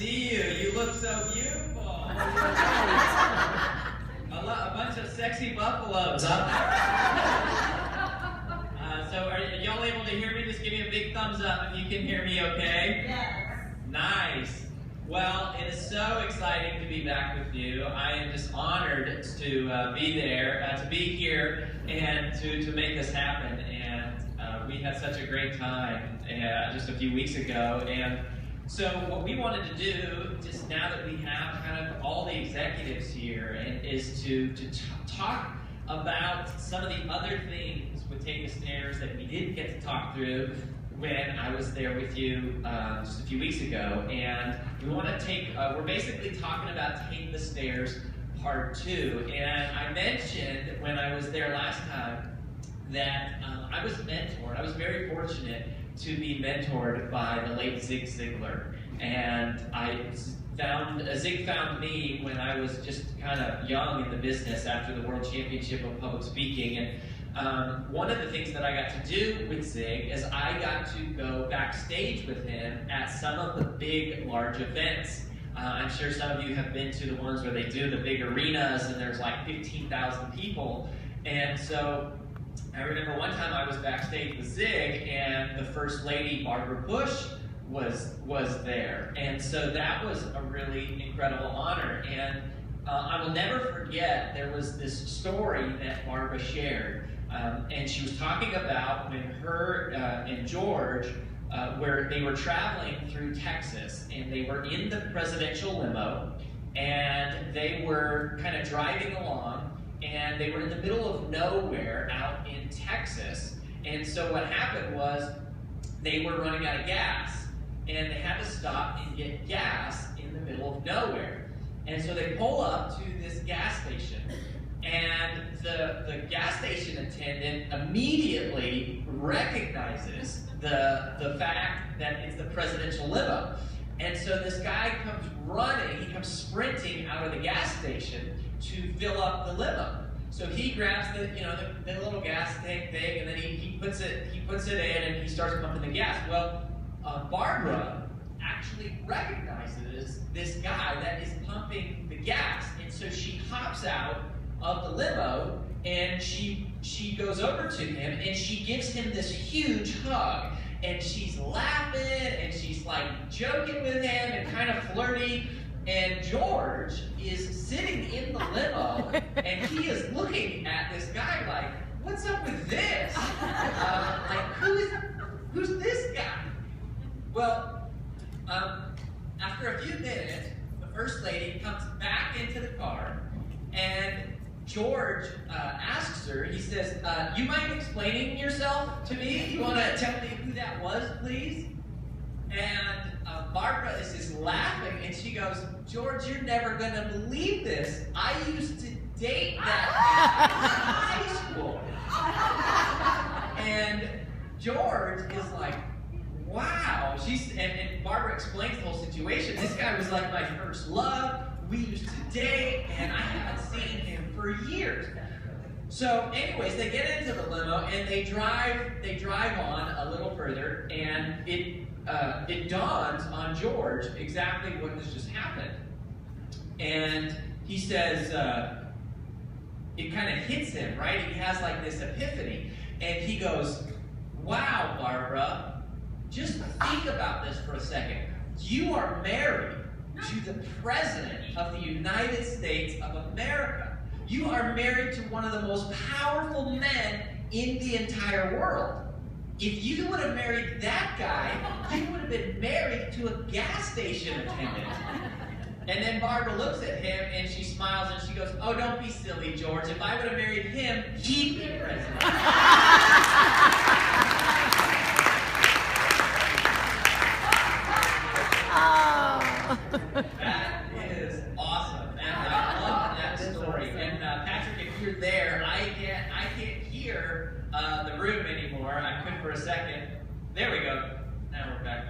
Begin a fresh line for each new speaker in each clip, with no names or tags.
see you. You look so beautiful. A bunch of sexy buffaloes. So are y'all able to hear me? Just give me a big thumbs up if you can hear me okay.
Yes.
Nice. Well, it is so exciting to be back with you. I am just honored to be there, to be here, and to make this happen. And we had such a great time just a few weeks ago. And so what we wanted to do, just now that we have kind of all the executives here, is to talk about some of the other things with Take the Stairs that we didn't get to talk through when I was there with you just a few weeks ago. And we want to we're basically talking about Take the Stairs Part 2. And I mentioned when I was there last time that I was mentored. I was very fortunate to be mentored by the late Zig Ziglar. And Zig found me when I was just kind of young in the business after the World Championship of Public Speaking. And one of the things that I got to do with Zig is I got to go backstage with him at some of the big, large events. I'm sure some of you have been to the ones where they do the big arenas and there's like 15,000 people. And so I remember one time I was backstage with Zig and the First Lady, Barbara Bush, was there. And so that was a really incredible honor. And I will never forget, there was this story that Barbara shared. And she was talking about when her and George, where they were traveling through Texas, and they were in the presidential limo, and they were kind of driving along, and they were in the middle of nowhere out in Texas. And so what happened was they were running out of gas, and they had to stop and get gas in the middle of nowhere. And so they pull up to this gas station, and the gas station attendant immediately recognizes the fact that it's the presidential limo. And so this guy comes running, he comes sprinting out of the gas station to fill up the limo. So he grabs the little gas tank thing, and then he puts it in, and he starts pumping the gas. Well, Barbara actually recognizes this guy that is pumping the gas, and so she hops out of the limo, and she goes over to him, and she gives him this huge hug, and she's laughing, and she's like joking with him and kind of flirty. And George is sitting in the limo, and he is looking at this guy like, "What's up with this? Like, who's this guy?" Well, after a few minutes, the First Lady comes back into the car, and George asks her, he says, "You mind explaining yourself to me? You want to tell me who that was, please?" And Barbara is just laughing, and she goes, "George, you're never going to believe this. I used to date that guy in high school." And George is like, "Wow." And Barbara explains the whole situation. "This guy was like my first love. We used to date, and I haven't seen him for years." So anyways, they get into the limo, and they drive on a little further, and it dawns on George exactly what has just happened. And he says, it kind of hits him, right? He has like this epiphany. And he goes, "Wow, Barbara, just think about this for a second. You are married to the President of the United States of America. You are married to one of the most powerful men in the entire world. If you would have married that guy, you would have been married to a gas station attendant." And then Barbara looks at him, and she smiles, and she goes, "Oh, don't be silly, George. If I would have married him, he'd be president." That is awesome, and I love that story. And Patrick, if you're there, I can't hear the room anymore. I could for a second. There we go. Now we're back.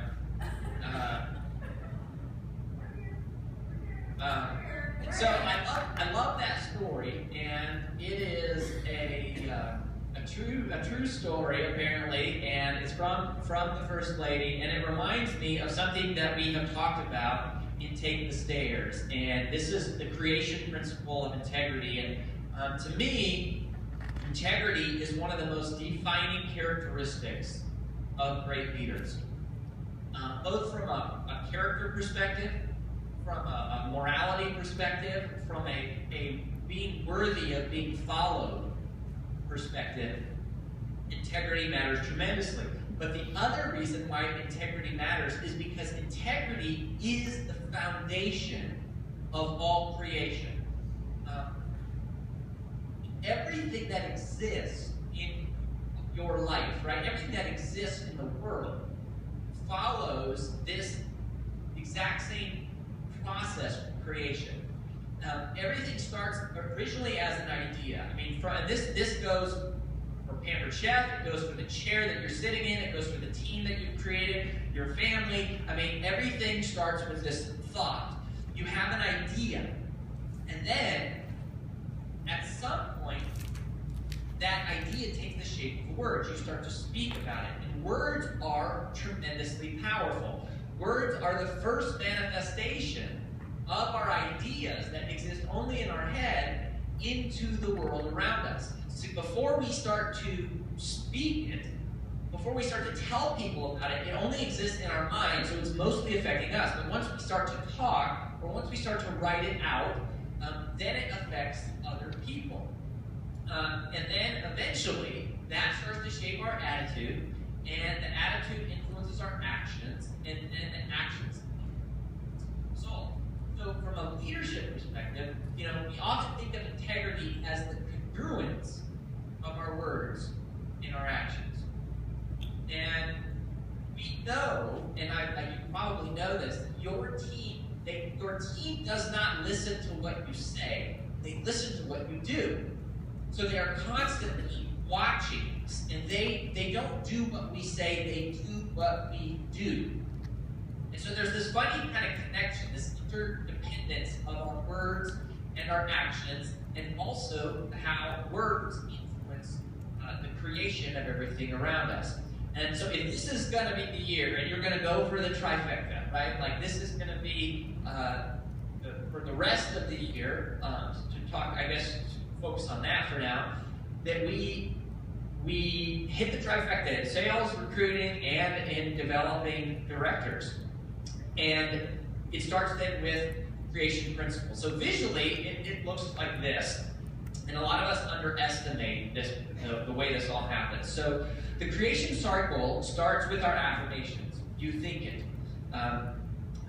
So I love that story, and it is a true story apparently, and it's from the First Lady, and it reminds me of something that we have talked about in take the stairs. And this is the creation principle of integrity. And to me, integrity is one of the most defining characteristics of great leaders. Both from a character perspective, from a morality perspective, from a being worthy of being followed perspective, integrity matters tremendously. But the other reason why integrity matters is because integrity is the foundation of all creation. Everything that exists in your life, right? Everything that exists in the world follows this exact same process of creation. Everything starts originally as an idea. I mean, this goes for Pampered Chef, it goes for the chair that you're sitting in, it goes for the team that you've created, your family. I mean, everything starts with this thought. You have an idea, and then at some point, that idea takes the shape of words. You start to speak about it, and words are tremendously powerful. Words are the first manifestation of our ideas that exist only in our head into the world around us. So before we start to speak it, before we start to tell people about it, it only exists in our mind, so it's mostly affecting us. But once we start to talk, or once we start to write it out, then it affects other people. And then eventually, that starts to shape our attitude, and the attitude influences our actions, and then the actions. So from a leadership perspective, we often think of integrity as the congruence of our words in our actions. And we know, and you probably know this, that your team does not listen to what you say, they listen to what you do. So they are constantly watching, and they don't do what we say, they do what we do. And so there's this funny kind of connection, this interdependence of our words and our actions, and also how words influence the creation of everything around us. And so if this is going to be the year, and you're going to go for the trifecta, right? Like this is going to be, for the rest of the year, to talk, I guess, focus on that for now, that we hit the trifecta in sales, recruiting, and in developing directors. And it starts then with creation principles. So visually, it looks like this. And a lot of us underestimate this, the way this all happens. So the creation cycle starts with our affirmations. You think it.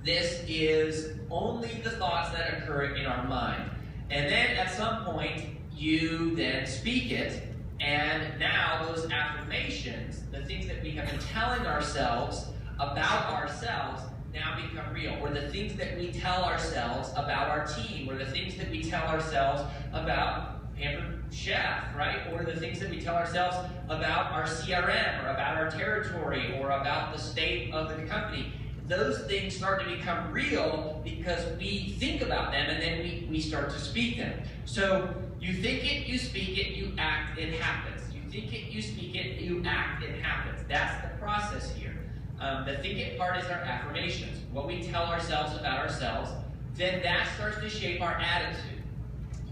This is only the thoughts that occur in our mind. And then at some point, you then speak it, and now those affirmations, the things that we have been telling ourselves about ourselves, now become real. Or the things that we tell ourselves about our team, or the things that we tell ourselves about Pampered Chef, right? Or the things that we tell ourselves about our CRM, or about our territory, or about the state of the company. Those things start to become real because we think about them, and then we start to speak them. So you think it, you speak it, you act, it happens. You think it, you speak it, you act, it happens. That's the process here. The think it part is our affirmations, what we tell ourselves about ourselves. Then that starts to shape our attitude.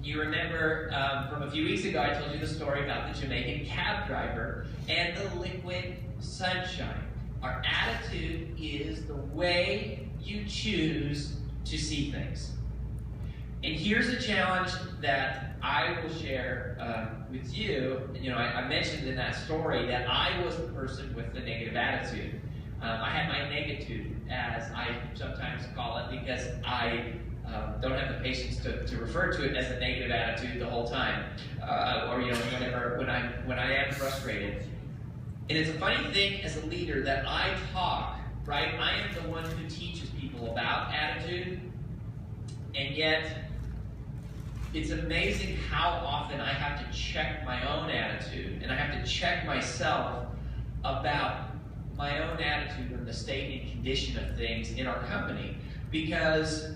You remember from a few weeks ago, I told you the story about the Jamaican cab driver and the liquid sunshine. Our attitude is the way you choose to see things. And here's a challenge that I will share with you. I mentioned in that story that I was the person with the negative attitude. I had my negitude, as I sometimes call it, because I don't have the patience to refer to it as a negative attitude the whole time, or when I am frustrated. And it's a funny thing as a leader that I talk, right? I am the one who teaches people about attitude, and yet it's amazing how often I have to check my own attitude, and I have to check myself about my own attitude and the state and condition of things in our company, because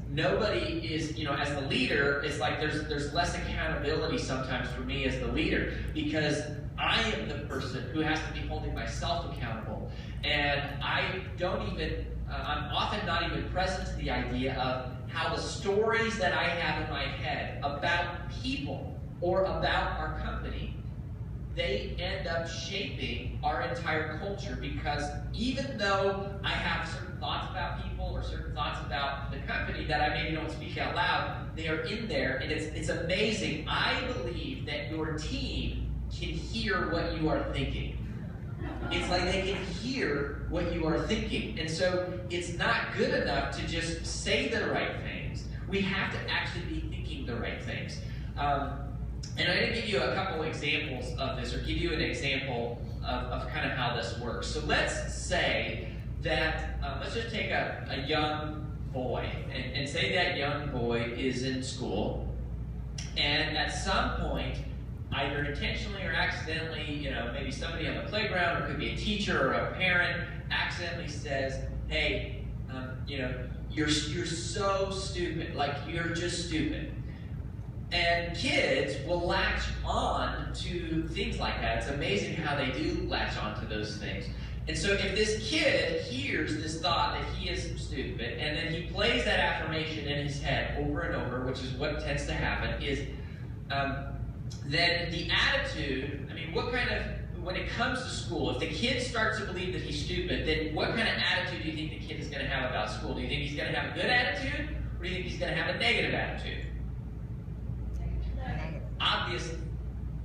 nobody is, as the leader, it's like there's less accountability sometimes for me as the leader, because I am the person who has to be holding myself accountable. And I don't even I'm often not even present to the idea of how the stories that I have in my head about people or about our company, they end up shaping our entire culture, because even though I have certain thoughts about people or certain thoughts about the company that I maybe don't speak out loud, they are in there, and it's amazing. I believe that your team can hear what you are thinking. It's like they can hear what you are thinking. And so it's not good enough to just say the right things. We have to actually be thinking the right things. And I'm going to give you a couple examples of this, or give you an example of kind of how this works. So let's say that, let's just take a young boy, and say that young boy is in school, and at some point, either intentionally or accidentally, maybe somebody on the playground, or it could be a teacher or a parent, accidentally says, hey, you're so stupid, like you're just stupid. And kids will latch on to things like that. It's amazing how they do latch on to those things. And so if this kid hears this thought that he is stupid, and then he plays that affirmation in his head over and over, which is what tends to happen, is then the attitude, when it comes to school, if the kid starts to believe that he's stupid, then what kind of attitude do you think the kid is going to have about school? Do you think he's going to have a good attitude, or do you think he's going to have a negative attitude? Obviously,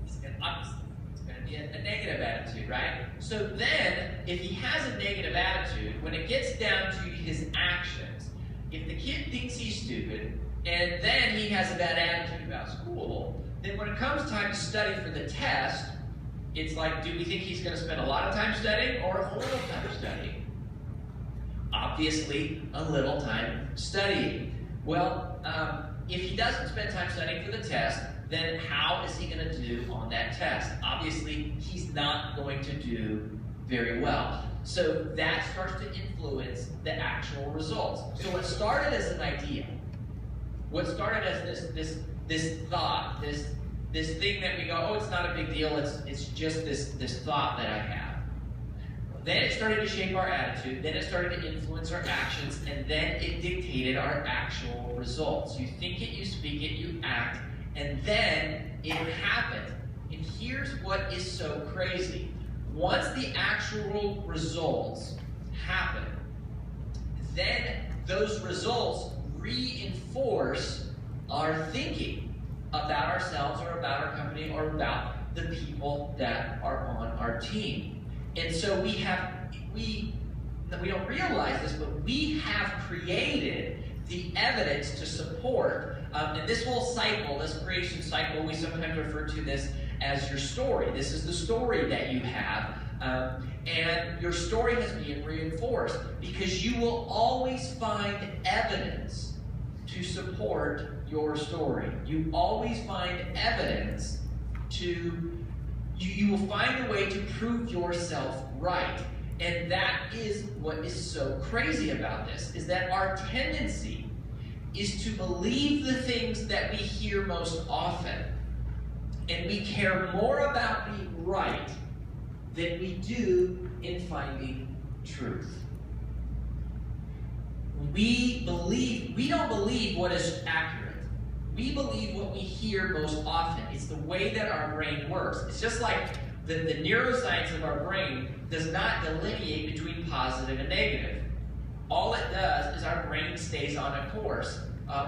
it's going to be a negative attitude, right? So then, if he has a negative attitude, when it gets down to his actions, if the kid thinks he's stupid, and then he has a bad attitude about school, then when it comes time to study for the test, it's like, do we think he's going to spend a lot of time studying or a little time studying? Obviously, a little time studying. Well, if he doesn't spend time studying for the test, then how is he going to do on that test? Obviously, he's not going to do very well. So that starts to influence the actual results. So what started as an idea, what started as this thought, this thing that we go, oh, it's not a big deal, it's just this thought that I have. Then it started to shape our attitude, then it started to influence our actions, and then it dictated our actual results. You think it, you speak it, you act, and then it happens. And here's what is so crazy. Once the actual results happen, then those results reinforce our thinking about ourselves or about our company or about the people that are on our team. And so we don't realize this, but we have created the evidence to support, and this whole cycle, this creation cycle, we sometimes refer to this as your story. This is the story that you have, and your story has been reinforced because you will always find evidence to support your story. You always find evidence you will find a way to prove yourself right. And that is what is so crazy about this, is that our tendency is to believe the things that we hear most often. And we care more about being right than we do in finding truth. We don't believe what is accurate. We believe what we hear most often. It's the way that our brain works. It's just like the neuroscience of our brain does not delineate between positive and negative. All it does is our brain stays on a course,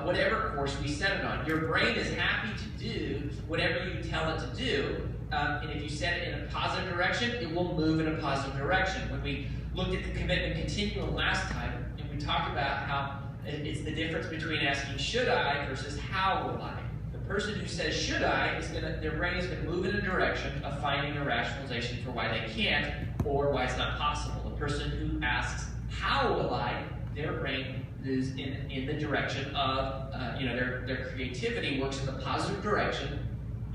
whatever course we set it on. Your brain is happy to do whatever you tell it to do, and if you set it in a positive direction, it will move in a positive direction. When we looked at the commitment continuum last time, and we talked about how it's the difference between asking should I versus how will I. The person who says should I, their brain is going to move in a direction of finding a rationalization for why they can't or why it's not possible. The person who asks how will I, their brain is in the direction of, their creativity works in the positive direction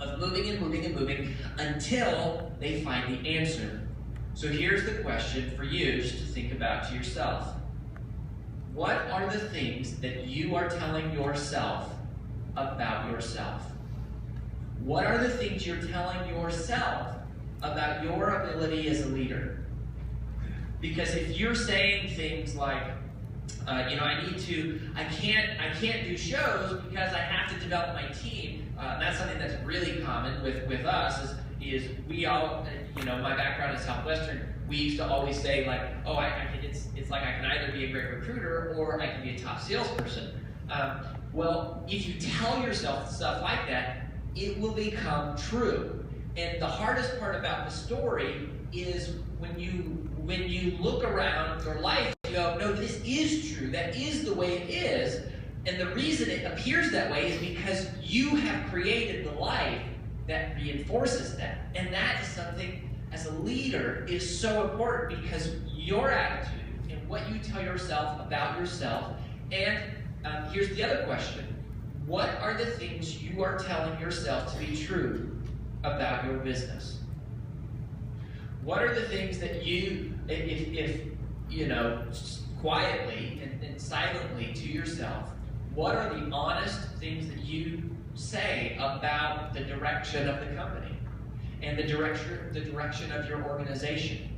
of moving and moving and moving until they find the answer. So here's the question for you just to think about to yourself. What are the things that you are telling yourself about yourself? What are the things you're telling yourself about your ability as a leader? Because if you're saying things like, I can't do shows because I have to develop my team. That's something that's really common with us is we all, my background is Southwestern. We used to always say like, oh, it's like I can either be a great recruiter or I can be a top salesperson. Well, if you tell yourself stuff like that, it will become true. And the hardest part about the story is when you look around your life, you go, no, this is true. That is the way it is. And the reason it appears that way is because you have created the life that reinforces that. And that is something, as a leader, is so important because your attitude and what you tell yourself about yourself. And here's the other question. What are the things you are telling yourself to be true about your business? What are the things that you, if quietly and silently to yourself, what are the honest things that you say about the direction of the company and the direction of your organization?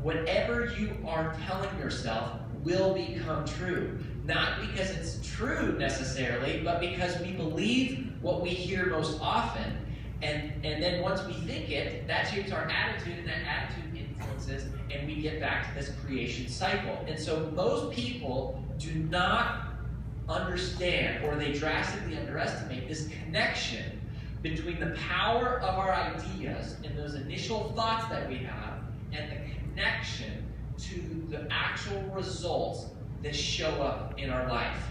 Whatever you are telling yourself will become true. Not because it's true necessarily, but because we believe what we hear most often. And then once we think it, that shapes our attitude, and that attitude influences, and we get back to this creation cycle. And so most people do not understand, or they drastically underestimate, this connection between the power of our ideas and those initial thoughts that we have, and the connection to the actual results that show up in our life.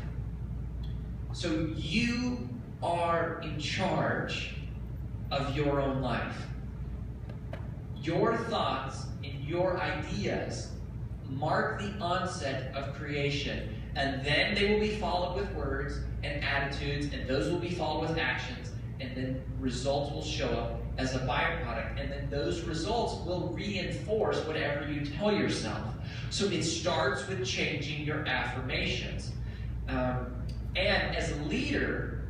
So you are in charge of your own life. Your thoughts and your ideas mark the onset of creation, and then they will be followed with words and attitudes, and those will be followed with actions, and then results will show up as a byproduct, and then those results will reinforce whatever you tell yourself. So it starts with changing your affirmations. And as a leader,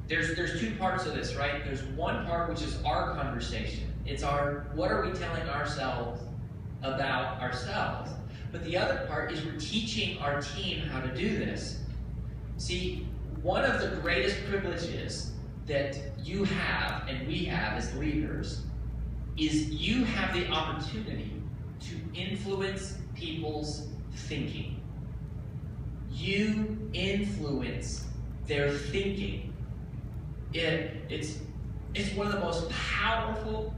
there's two parts of this, right? There's one part which is our conversation. It's what are we telling ourselves about ourselves? But the other part is we're teaching our team how to do this. See, one of the greatest privileges that you have and we have as leaders is you have the opportunity to influence people's thinking. You influence their thinking. It's one of the most powerful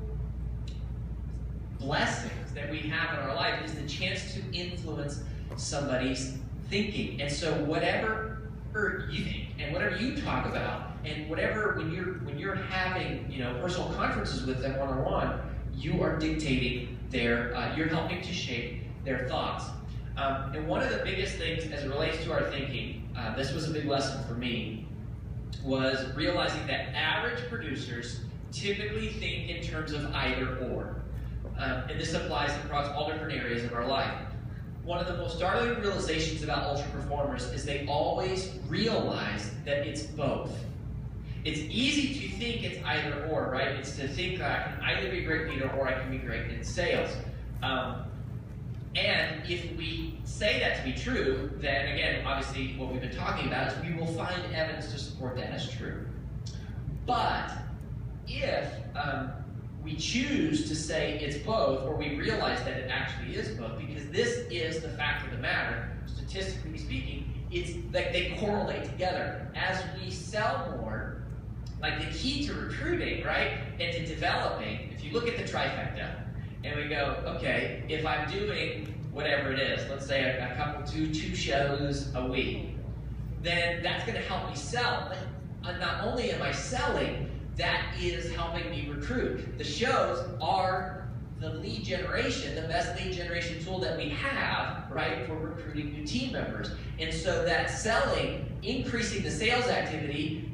blessings that we have in our life is the chance to influence somebody's thinking. And so whatever you think and whatever you talk about and whatever when you're having personal conferences with them one-on-one, you are dictating you're helping to shape their thoughts. And one of the biggest things as it relates to our thinking, this was a big lesson for me, was realizing that average producers typically think in terms of either or. And this applies across all different areas of our life. One of the most startling realizations about ultra performers is they always realize that it's both. It's easy to think it's either or, right? It's to think that I can either be a great leader or I can be great in sales. And if we say that to be true, then again, obviously what we've been talking about is we will find evidence to support that as true. But if we choose to say it's both, or we realize that it actually is both, because this is the fact of the matter, statistically speaking, it's like they correlate together. As we sell more, like the key to recruiting, right, and to developing, if you look at the trifecta, and we go, okay, if I'm doing whatever it is, let's say a couple, two shows a week, then that's going to help me sell. But not only am I selling, that is helping me recruit. The shows are the lead generation, the best lead generation tool that we have, right, for recruiting new team members. And so that selling, increasing the sales activity,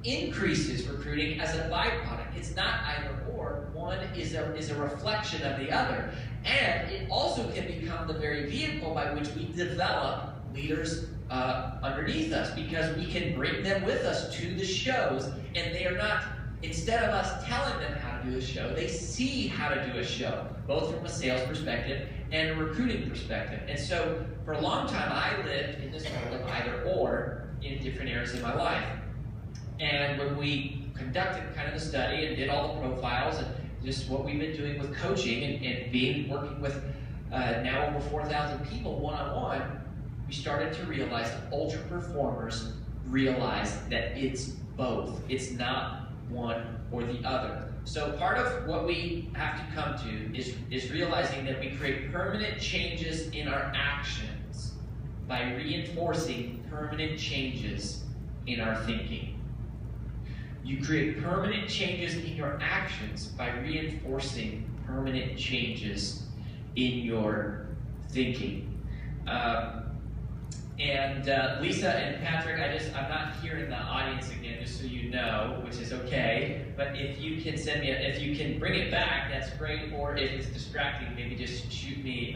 increases recruiting as a byproduct. It's not either or. One is a reflection of the other. And it also can become the very vehicle by which we develop leaders underneath us, because we can bring them with us to the shows, and they are not, instead of us telling them how to do a show, they see how to do a show, both from a sales perspective and a recruiting perspective. And so for a long time, I lived in this world of either or in different areas of my life. And when we conducted kind of the study and did all the profiles and just what we've been doing with coaching and working with now over 4,000 people one-on-one, we started to realize that ultra performers realize that it's both. It's not one or the other. So part of what we have to come to is realizing that we create permanent changes in our actions by reinforcing permanent changes in our thinking. You create permanent changes in your actions by reinforcing permanent changes in your thinking. Lisa and Patrick, I'm not here in the audience again, just so you know, which is okay. But if you can send me, if you can bring it back, that's great. Or if it's distracting, maybe just shoot me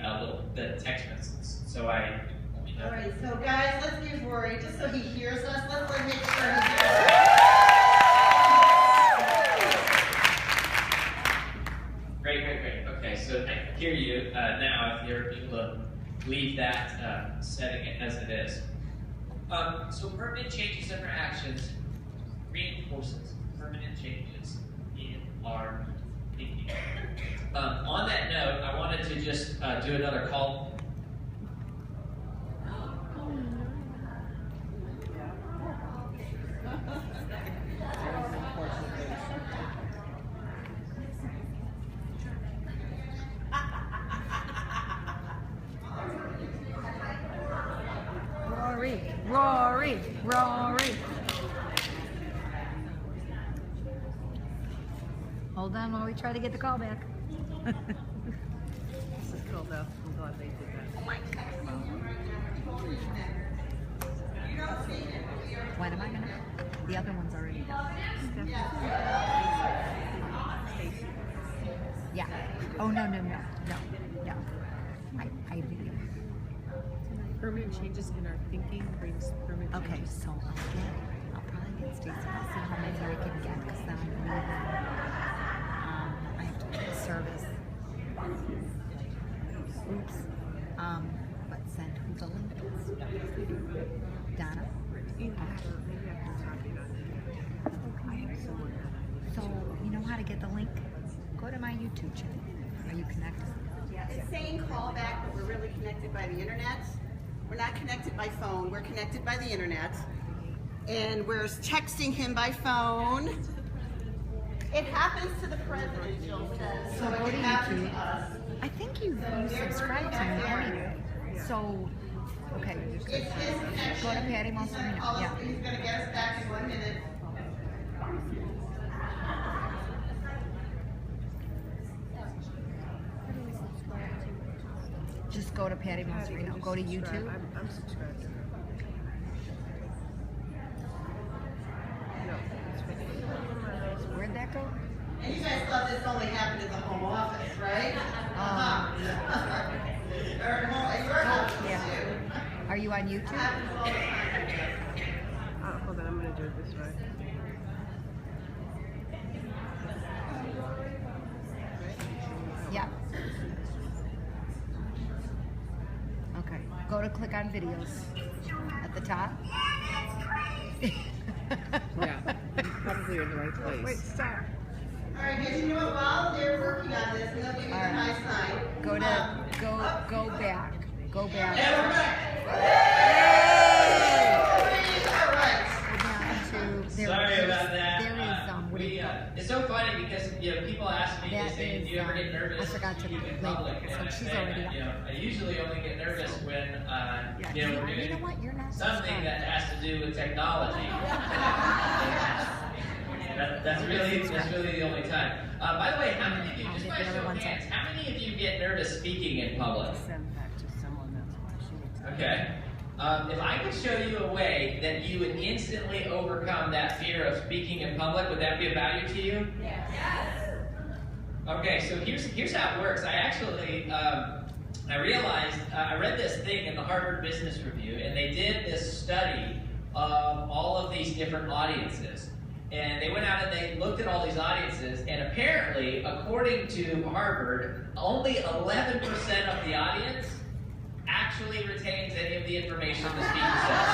the text message. So I.
All right, so guys, let's give Rory, just so he hears us, let's make sure he hears us.
Great. Okay, so I hear you now if you're able to leave that setting as it is. So permanent changes in our actions reinforces permanent changes in our thinking. On that note, I wanted to just do another call.
Rory. Hold on while we try to get the call back.
This is cool though. I'm glad they did that.
Oh my God. When am I gonna? The other one's already done. Yeah. Oh no. I video.
Permanent changes in our thinking brings permanent
Okay,
changes.
so I'll probably get Stacy. I'll see how many I can get because then I'm leaving. I have to get the service. Oops. But send who the link is. Donna.
Maybe after talking on it. I have someone.
So you know how to get the link? Go to my YouTube channel. Are you connected?
Yeah, it's saying callback, but we're really connected by the internet. We're not connected by phone, we're connected by the internet. And we're texting him by phone. It happens to the president, Jill says, so
go
it
to
can happen
YouTube.
to us.
I think you subscribe to me anyway. So, okay.
It's his connection.
Go to Patty
He's gonna call us-
Yeah.
He's gonna get us back in 1 minute.
Just go to Patty Monserino. Go to YouTube.
I'm subscribed. No, it's fine.
Where'd that go?
And you guys thought this only happened in the home office, right? Or at home, your office
Yeah.
too.
Are you on YouTube?
Happens all the time.
Hold on, I'm going to do it this way.
Yeah. Okay. Go to click on videos at the top.
Yeah, I'm probably in the right place. Wait, stop.
All right, guys, you know what? While they're working on this, and they'll give you the
All right.
high sign.
Go back. Go back.
And we're back. All right.
Go down to
Sorry about that.
There is what do you call it?
It's so funny because people ask me, they
That
say,
is,
"Do you ever get nervous?"
I forgot to
speaking in
label
public?"
it, so
And I
she's
say,
already up.
I usually only get nervous when we're
You know
doing
what? You're not
something
subscribed.
that has to do with technology. That's really the only time. By the way, how many of you, just by a show of hands, how many of you get nervous speaking in public?
Send that to someone, that's why she needs to.
Okay. If I could show you a way that you would instantly overcome that fear of speaking in public, would that be of value to you? Yes. Okay, so here's how it works. I actually, I realized, I read this thing in the Harvard Business Review, and they did this study of all of these different audiences. And they went out and they looked at all these audiences, and apparently, according to Harvard, only 11% of the audience actually retains any of the information the speaker says.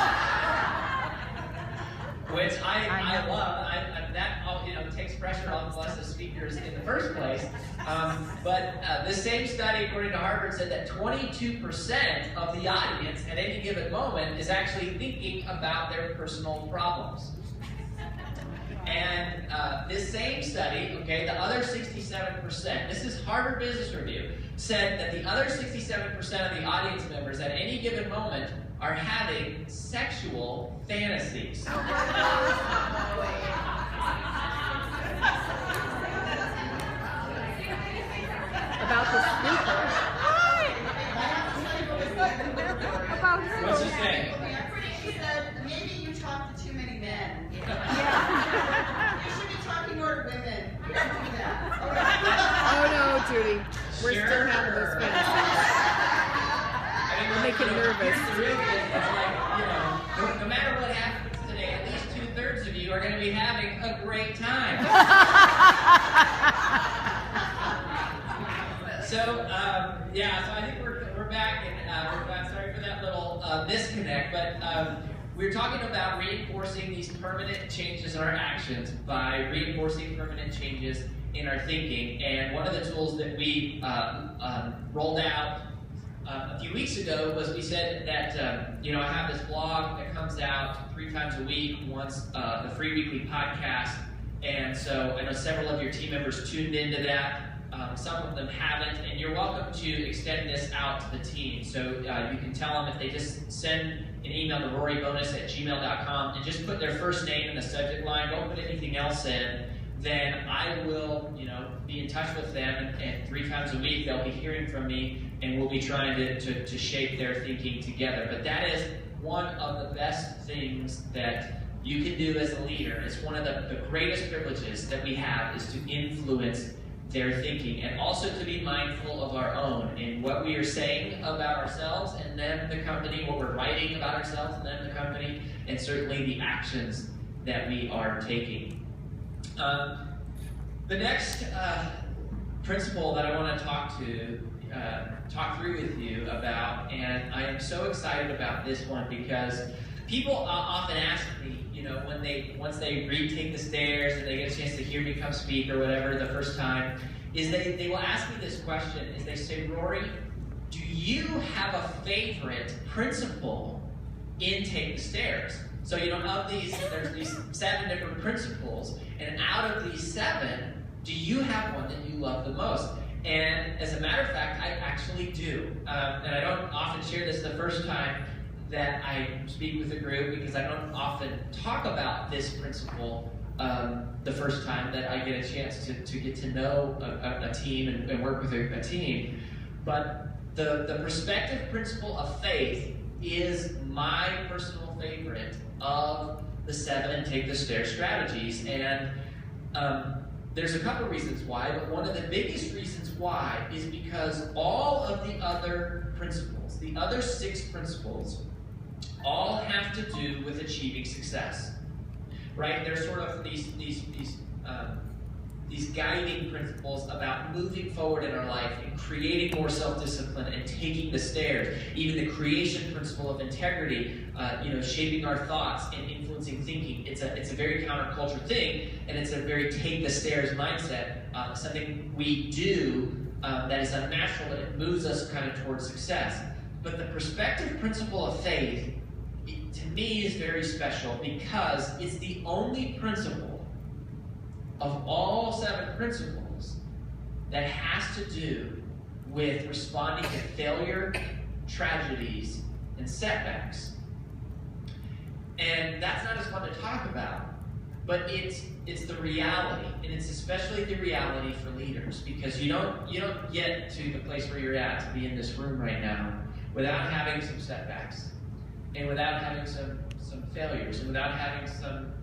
Which I love. That takes pressure off us as speakers in the first place. But this same study, according to Harvard, said that 22% of the audience at any given moment is actually thinking about their personal problems. And this same study, okay, the other 67%, this is Harvard Business Review, said that the other 67% of the audience members at any given moment are having sexual fantasies.
About the speaker. About who?
What's his name?
She said, maybe you talk to too many men.
Yeah.
You should be talking more to women. You don't do that.
Oh no, Judy. We're still having those fantasies.
We're
making nervous.
Here's the real thing. It's like, no matter what happens today, at least 2/3 of you are going to be having a great time. So I think we're back, and sorry for that little disconnect, but we're talking about reinforcing these permanent changes in our actions by reinforcing permanent changes in our thinking. And one of the tools that we rolled out a few weeks ago was we said that I have this blog that comes out 3 times a week, once the free weekly podcast, and so I know several of your team members tuned into that. Some of them haven't, and you're welcome to extend this out to the team. So you can tell them if they just send an email to rorybonus@gmail.com and just put their first name in the subject line, don't put anything else in, then I will be in touch with them, and 3 times a week they'll be hearing from me, and we'll be trying to shape their thinking together. But that is one of the best things that you can do as a leader. It's one of the greatest privileges that we have, is to influence their thinking, and also to be mindful of our own and what we are saying about ourselves and then the company, what we're writing about ourselves and then the company, and certainly the actions that we are taking. The next principle that I want to talk through with you about, and I am so excited about this one because people often ask me, once they retake the stairs and they get a chance to hear me come speak or whatever the first time, is they will ask me this question, is they say, Rory, do you have a favorite principle in Take the Stairs? So, of these, there's these 7 different principles, and out of these 7, do you have one that you love the most? And as a matter of fact, I actually do. And I don't often share this the first time that I speak with a group, because I don't often talk about this principle the first time that I get a chance to get to know a team and work with a team. But the perspective principle of faith is my personal favorite of the 7 Take the Stairs strategies. And there's a couple reasons why, but one of the biggest reasons why is because all of the other principles, the other 6 principles, all have to do with achieving success, right? They're sort of these guiding principles about moving forward in our life and creating more self-discipline and taking the stairs. Even the creation principle of integrity, shaping our thoughts and influencing thinking. It's a very counterculture thing, and it's a very take the stairs mindset. Something we do that is unnatural, but it moves us kind of towards success. But the perspective principle of faith, to me, is very special because it's the only principle of all 7 principles that has to do with responding to failure, tragedies, and setbacks. And that's not as fun to talk about, but it's the reality, and it's especially the reality for leaders, because you don't get to the place where you're at to be in this room right now without having some setbacks, and without having some failures, and without having some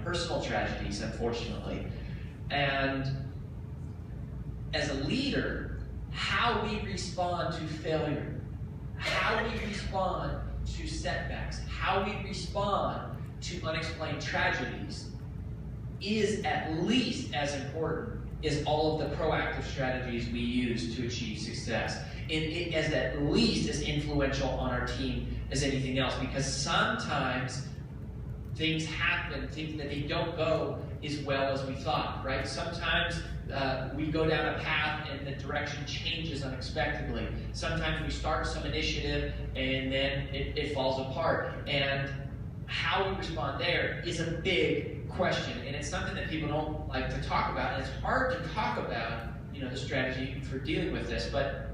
personal tragedies, unfortunately. And as a leader, how we respond to failure, how we respond to setbacks, how we respond to unexplained tragedies is at least as important as all of the proactive strategies we use to achieve success. It is at least as influential on our team as anything else, because sometimes things happen, things that they don't go as well as we thought, right? Sometimes we go down a path and the direction changes unexpectedly. Sometimes we start some initiative and then it falls apart. And how we respond there is a big question, and it's something that people don't like to talk about, and it's hard to talk about, the strategy for dealing with this. But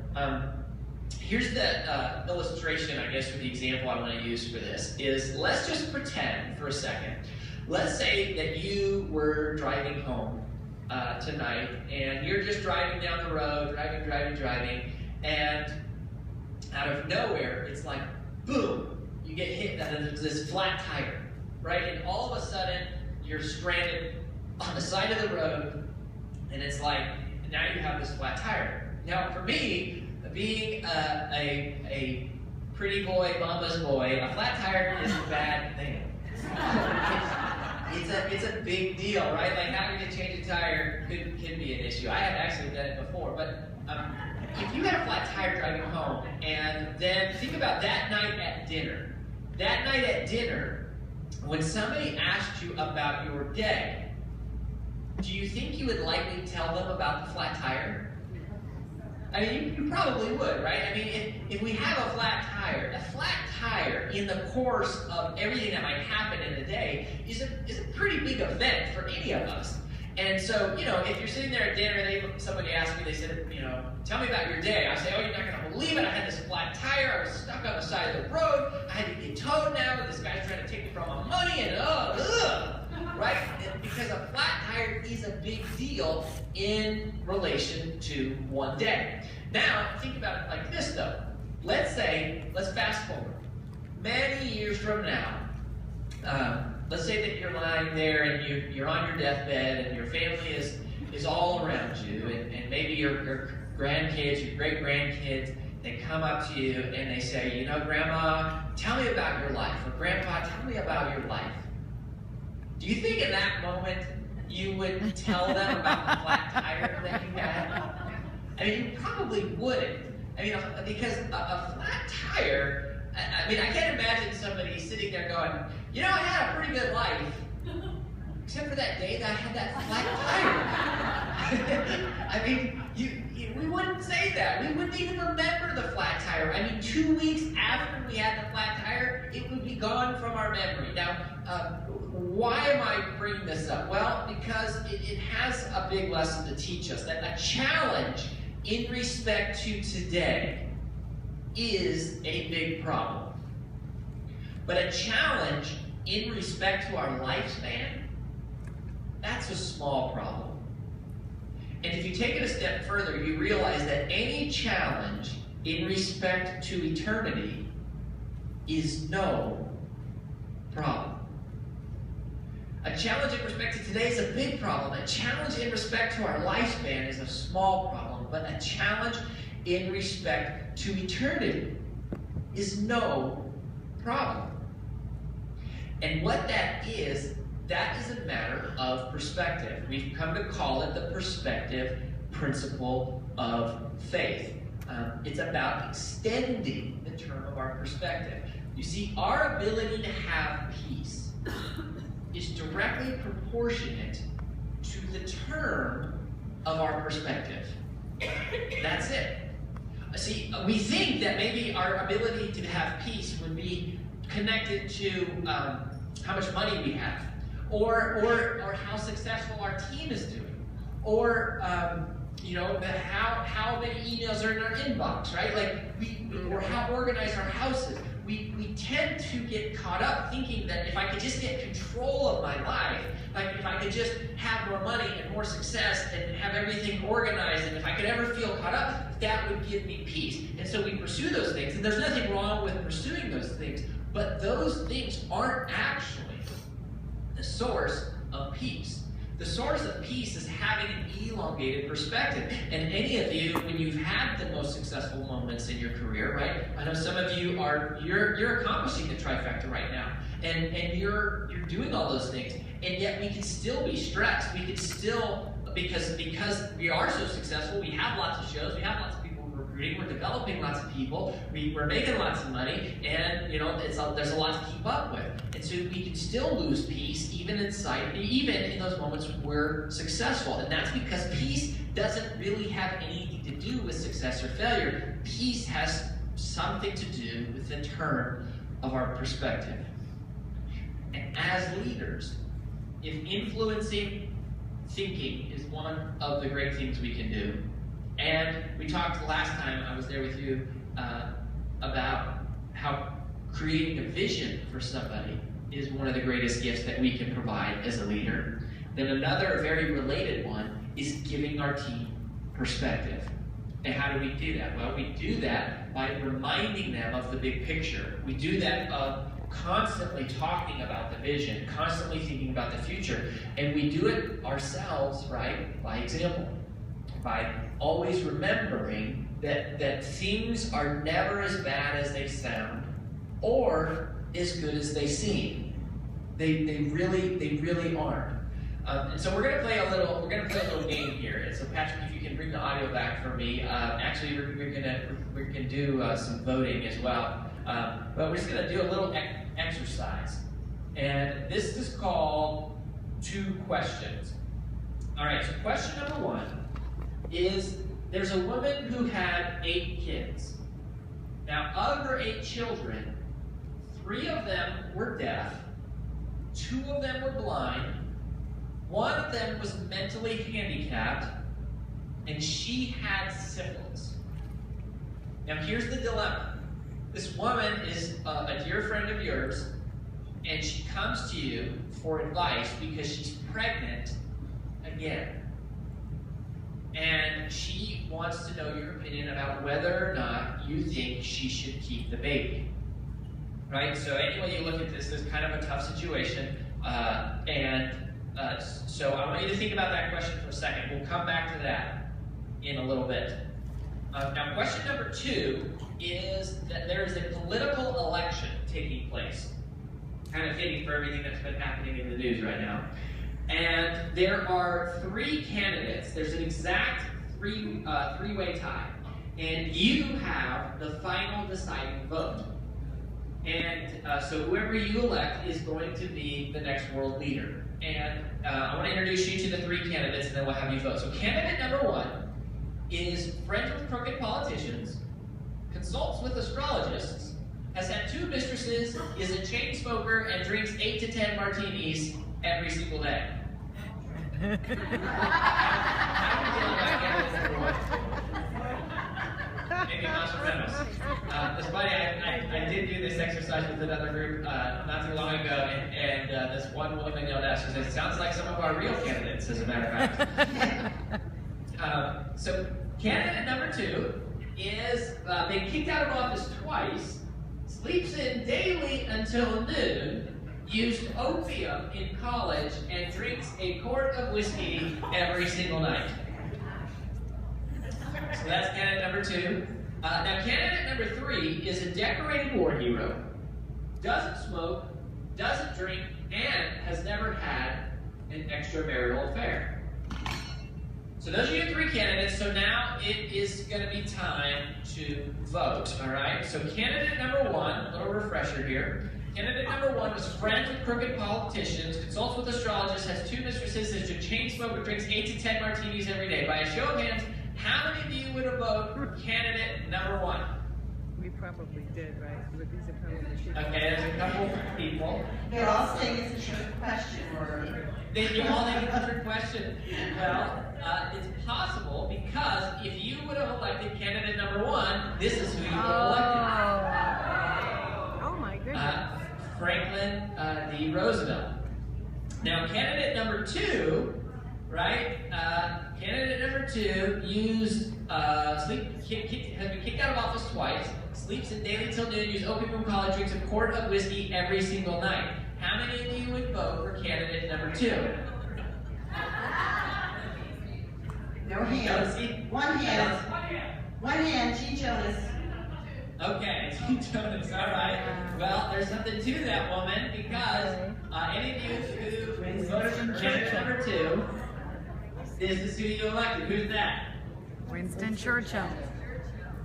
here's the illustration, I guess, or the example I want to use for this is, let's just pretend for a second. Let's say that you were driving home tonight, and you're just driving down the road, driving, and out of nowhere, it's like, boom, you get hit, and there's this flat tire, right? And all of a sudden, you're stranded on the side of the road, and it's like, now you have this flat tire. Now, for me, being a pretty boy, mama's boy, a flat tire is a bad thing. It's a big deal, right? Like, having to change a tire can be an issue. I have actually done it before, but if you had a flat tire driving home, and then think about that night at dinner. That night at dinner, when somebody asked you about your day, do you think you would likely tell them about the flat tire? I mean, you probably would, right? I mean, if we have a flat tire in the course of everything that might happen in the day is a pretty big event for any of us. And so, if you're sitting there at dinner and somebody asked me, they said, tell me about your day. I say, oh, you're not going to believe it. I had this flat tire. I was stuck on the side of the road. I had to get towed now. This guy's trying to take me from my money, and right? Because a flat tire is a big deal in relation to one day. Now, think about it like this, though. Let's fast forward. Many years from now, let's say that you're lying there and you're on your deathbed and your family is all around you, and maybe your grandkids, your great-grandkids, they come up to you and they say, Grandma, tell me about your life, or Grandpa, tell me about your life. Do you think in that moment you would tell them about the flat tire that you had? I mean, you probably wouldn't. I mean, because a flat tire, I can't imagine somebody sitting there going, I had a pretty good life, except for that day that I had that flat tire. We wouldn't say that. We wouldn't even remember the flat tire. 2 weeks after we had the flat tire, it would be gone from our memory. Now, why am I bringing this up? Well, because it has a big lesson to teach us, that a challenge in respect to today is a big problem. But a challenge in respect to our lifespan, that's a small problem. And if you take it a step further, you realize that any challenge in respect to eternity is no problem. A challenge in respect to today is a big problem. A challenge in respect to our lifespan is a small problem. But a challenge in respect to eternity is no problem. And what that is a matter of perspective. We've come to call it the perspective principle of faith. It's about extending the term of our perspective. You see, our ability to have peace is directly proportionate to the term of our perspective. That's it. See, we think that maybe our ability to have peace would be connected to how much money we have, or how successful our team is doing, or how many emails are in our inbox, right? Or how organized our house is. We tend to get caught up thinking that if I could just get control of my life, like if I could just have more money and more success and have everything organized, and if I could ever feel caught up, that would give me peace. And so we pursue those things, and there's nothing wrong with pursuing those things, but those things aren't actually the source of peace. The source of peace is having an elongated perspective. And any of you, when you've had the most successful moments in your career, right? I know some of you you're accomplishing the trifecta right now, and you're doing all those things, and yet we can still be stressed. We can still, because we are so successful, we have lots of shows, we have lots of people recruiting, we're developing lots of people, we're making lots of money, and there's a lot to keep up with. And so we can still lose peace even in those moments when we're successful. And that's because peace doesn't really have anything to do with success or failure. Peace has something to do with the turn of our perspective. And as leaders, if influencing thinking is one of the great things we can do, and we talked last time I was there with you about how creating a vision for somebody is one of the greatest gifts that we can provide as a leader. Then another very related one is giving our team perspective. And how do we do that? Well, we do that by reminding them of the big picture. We do that of constantly talking about the vision, constantly thinking about the future, and we do it ourselves, right, by example, by always remembering that things are never as bad as they sound or as good as they seem. They really aren't. And so we're gonna play a little game here. And so Patrick, if you can bring the audio back for me. Actually, we're gonna do some voting as well. But we're just gonna do a little exercise, and this is called 2 questions. All right. So question number 1 is: there's a woman who had 8 kids. Now, of her 8 children, 3 of them were deaf, 2 of them were blind, 1 of them was mentally handicapped, and she had syphilis. Now, here's the dilemma. This woman is a dear friend of yours, and she comes to you for advice because she's pregnant again. And she wants to know your opinion about whether or not you think she should keep the baby. Right? So any way you look at this is kind of a tough situation. So I want you to think about that question for a second. We'll come back to that in a little bit. Now, question number 2 is that there is a political election taking place. Kind of fitting for everything that's been happening in the news right now. And there are 3 candidates. There's an exact three-way tie. And you have the final deciding vote. And so whoever you elect is going to be the next world leader. And I want to introduce you to the 3 candidates, and then we'll have you vote. So candidate number 1 is friends with crooked politicians, consults with astrologists, has had 2 mistresses, is a chain smoker, and drinks 8 to 10 martinis every single day. How do you feel about candidate number 1? Maybe Nostradamus. It's funny, I did do this exercise with another group not too long ago, and this one woman yelled out, she said, "It sounds like some of our real candidates, as a matter of fact." So candidate number 2 is been kicked out of office twice, sleeps in daily until noon, used opium in college, and drinks a quart of whiskey every single night. So that's candidate number 2. Now candidate number 3 is a decorated war hero, doesn't smoke, doesn't drink, and has never had an extramarital affair. So those are your 3 candidates. So now it is going to be time to vote, all right? So candidate number 1, a little refresher here. Candidate number 1 was friends with crooked politicians, consults with astrologists, has 2 mistresses, is a chain smoker, drinks 8 to 10 martinis every day. By a show of hands, how many of you would have voted for candidate number 1?
We probably did, right? But these are probably people.
Okay, there's a couple people.
They're all saying it's a trick question, Rory.
You all think it's a trick question. Well, it's possible because if you would have elected candidate number 1, this is who you would have elected.
Oh my goodness.
Franklin D. Roosevelt. Now, candidate number 2, right? Candidate number 2 has been kicked out of office twice, sleeps in daily till noon, uses opium from college, drinks a quart of whiskey every single night. How many of you would vote for candidate number 2?
No hands.
See?
One hand. One hand, G. Jonas.
Okay, G. Jonas, all right. Well, there's something to that woman because any of you who voted for candidate number 2, this is who you elected. Who's that?
Winston Churchill.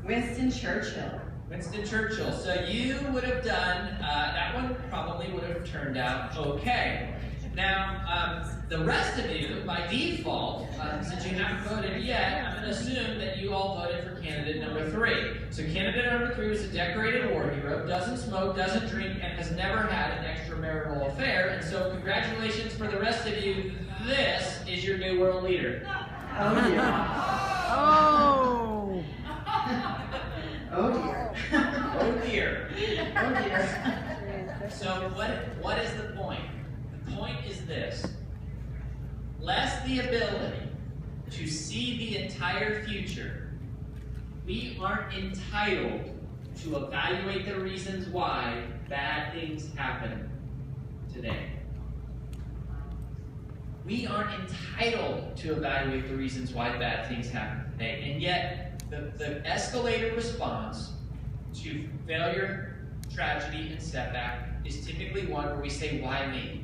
Winston Churchill.
Winston Churchill. So you would have done, that one probably would have turned out okay. Now, the rest of you, by default, since you haven't voted yet, I'm going to assume that you all voted for candidate number 3. So candidate number 3 was a decorated war hero, doesn't smoke, doesn't drink, and has never had an extramarital affair. And so congratulations for the rest of you. This is your new world leader.
Oh dear.
Oh!
Oh dear.
Oh dear.
Oh dear.
So what is the point? The point is this. Less the ability to see the entire future, we aren't entitled to evaluate the reasons why bad things happen today. We aren't entitled to evaluate the reasons why bad things happen today. And yet, the escalated response to failure, tragedy, and setback is typically one where we say, why me?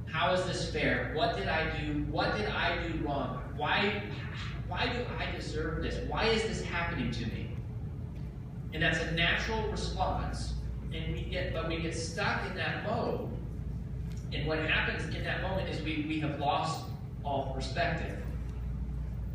How is this fair? What did I do? What did I do wrong? Why do I deserve this? Why is this happening to me? And that's a natural response. And we get stuck in that mode. And what happens in that moment is we have lost all perspective.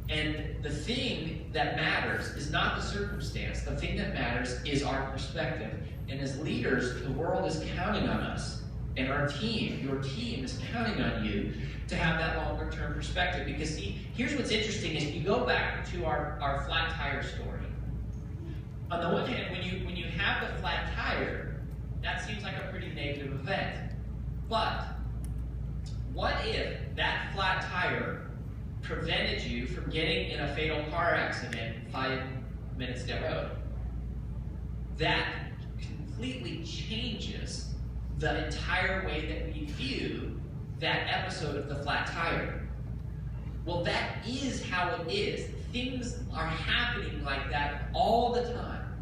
And the thing that matters is not the circumstance. The thing that matters is our perspective. And as leaders, the world is counting on us. And our team, your team, is counting on you to have that longer term perspective. Because see, here's what's interesting is you go back to our flat tire story. On the one hand, when you have the flat tire, that seems like a pretty negative event. But what if that flat tire prevented you from getting in a fatal car accident 5 minutes down the road? That completely changes the entire way that we view that episode of the flat tire. Well, that is how it is. Things are happening like that all the time,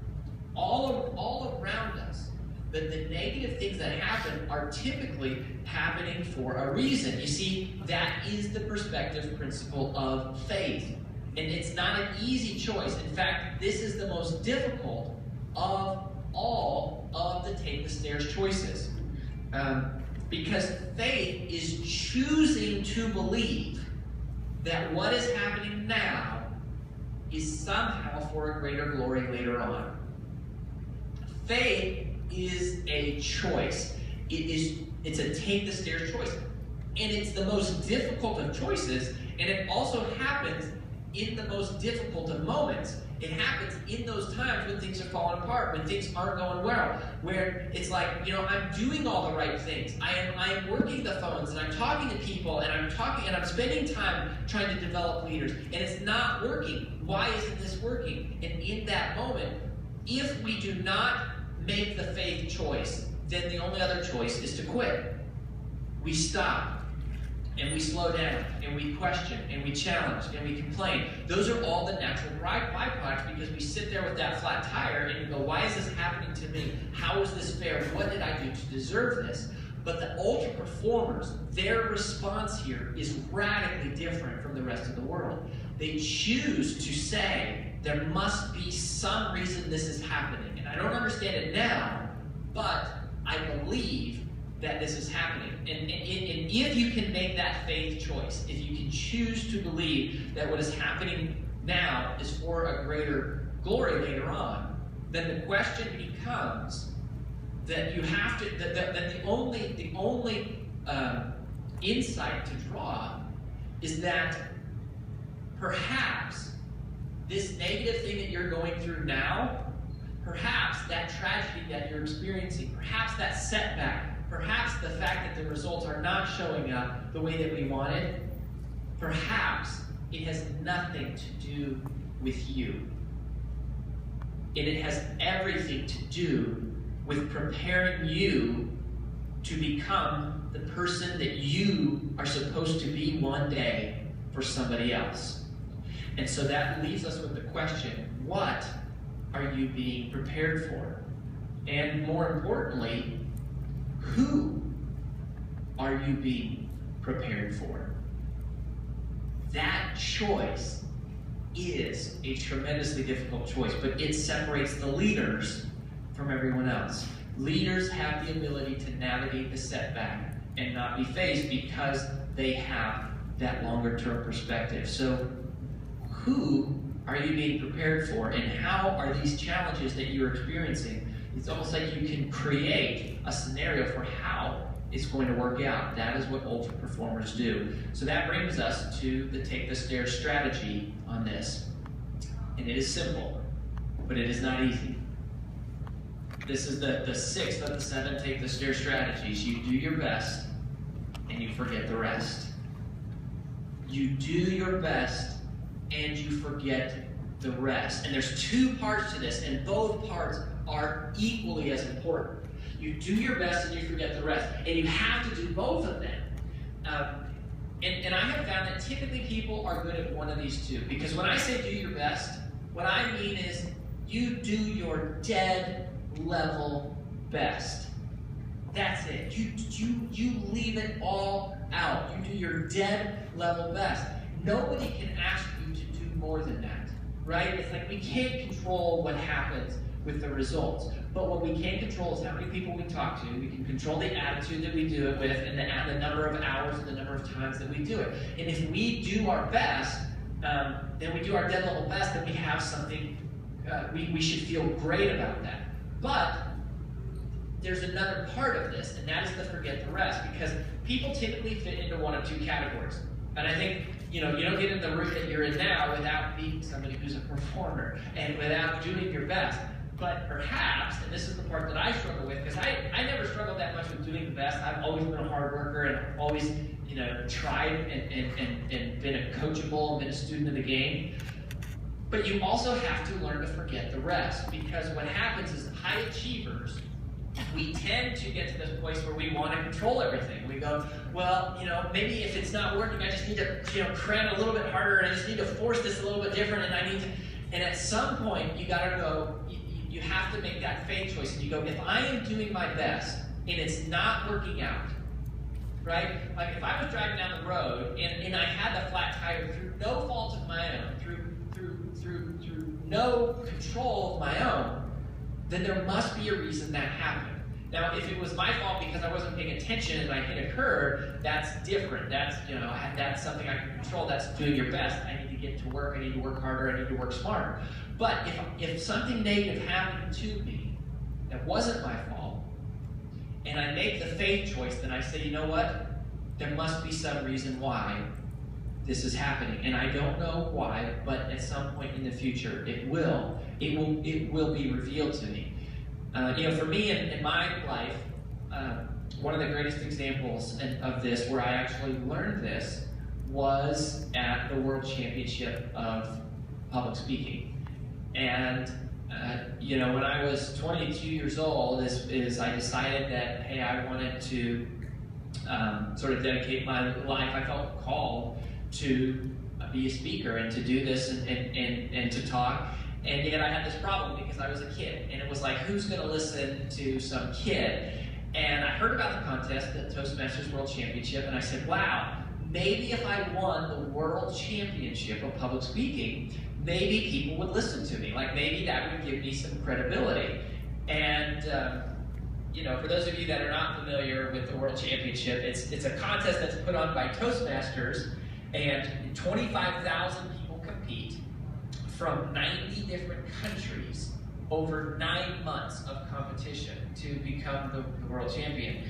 all around us. But the negative things that happen are typically happening for a reason. You see, that is the perspective principle of faith. And it's not an easy choice. In fact, this is the most difficult of all of the take the stairs choices. Because faith is choosing to believe that what is happening now is somehow for a greater glory later on. Faith is a choice. It's a take the stairs choice. And it's the most difficult of choices, and it also happens in the most difficult of moments. It happens in those times when things are falling apart, when things aren't going well, where it's like, I'm doing all the right things. I am working the phones, and I'm talking to people, and I'm spending time trying to develop leaders, and it's not working. Why isn't this working? And in that moment, if we do not make the faith choice, then the only other choice is to quit. We stop. And we slow down, and we question, and we challenge, and we complain. Those are all the natural byproducts because we sit there with that flat tire and you go, why is this happening to me? How is this fair? What did I do to deserve this? But the ultra performers, their response here is radically different from the rest of the world. They choose to say, there must be some reason this is happening. And I don't understand it now, but I believe that this is happening. And if you can make that faith choice, if you can choose to believe that what is happening now is for a greater glory later on, then the question becomes that you have to, that the only insight to draw is that perhaps this negative thing that you're going through now, perhaps that tragedy that you're experiencing, perhaps that setback, perhaps the fact that the results are not showing up the way that we wanted, perhaps it has nothing to do with you. And it has everything to do with preparing you to become the person that you are supposed to be one day for somebody else. And so that leaves us with the question, what are you being prepared for? And more importantly, who are you being prepared for? That choice is a tremendously difficult choice, but it separates the leaders from everyone else. Leaders have the ability to navigate the setback and not be phased because they have that longer term perspective. So who are you being prepared for, and how are these challenges that you're experiencing? It's almost like you can create a scenario for how it's going to work out. That is what ultimate performers do. So that brings us to the take the stairs strategy on this. And it is simple, but it is not easy. This is the sixth of the 7 take the stairs strategies. You do your best and you forget the rest. You do your best and you forget the rest. And there's 2 parts to this, and both parts are equally as important. You do your best and you forget the rest. And you have to do both of them. And I have found that typically people are good at one of these two. Because when I say do your best, what I mean is you do your dead level best. That's it. You leave it all out. You do your dead level best. Nobody can ask you to do more than that, right? It's like we can't control what happens with the results. But what we can control is how many people we talk to. We can control the attitude that we do it with, and the number of hours and the number of times that we do it. And if we do our best, then we do our dead level best, then we have something, we should feel great about that. But there's another part of this, and that is the forget the rest, because people typically fit into one of 2 categories. And I think, you don't get in the room that you're in now without being somebody who's a performer and without doing your best. But perhaps, and this is the part that I struggle with, because I never struggled that much with doing the best. I've always been a hard worker and always, tried and been a coachable and been a student of the game. But you also have to learn to forget the rest, because what happens is high achievers, we tend to get to this place where we want to control everything. We go, well, maybe if it's not working, I just need to, cram a little bit harder, and I just need to force this a little bit different, and at some point, you gotta go, you have to make that faith choice, and you go, if I am doing my best, and it's not working out, right? Like if I was driving down the road, and I had the flat tire through no fault of my own, through no control of my own, then there must be a reason that happened. Now, if it was my fault because I wasn't paying attention and I hit a curb, that's different. That's, that's something I can control. That's doing your best. I need to get to work. I need to work harder. I need to work smarter. But if something negative happened to me that wasn't my fault, and I make the faith choice, then I say, you know what? There must be some reason why this is happening. And I don't know why, but at some point in the future, it will be revealed to me. For me in my life, one of the greatest examples of this, where I actually learned this, was at the World Championship of Public Speaking. And when I was 22 years old, I decided that, hey, I wanted to sort of dedicate my life. I felt called to be a speaker and to do this and to talk. And yet I had this problem because I was a kid, and it was like, who's going to listen to some kid? And I heard about the contest, the Toastmasters World Championship, and I said, wow, maybe if I won the World Championship of Public Speaking, maybe people would listen to me. Like maybe that would give me some credibility. And for those of you that are not familiar with the World Championship, it's a contest that's put on by Toastmasters, and 25,000 people compete from 90 different countries over 9 months of competition to become the world champion.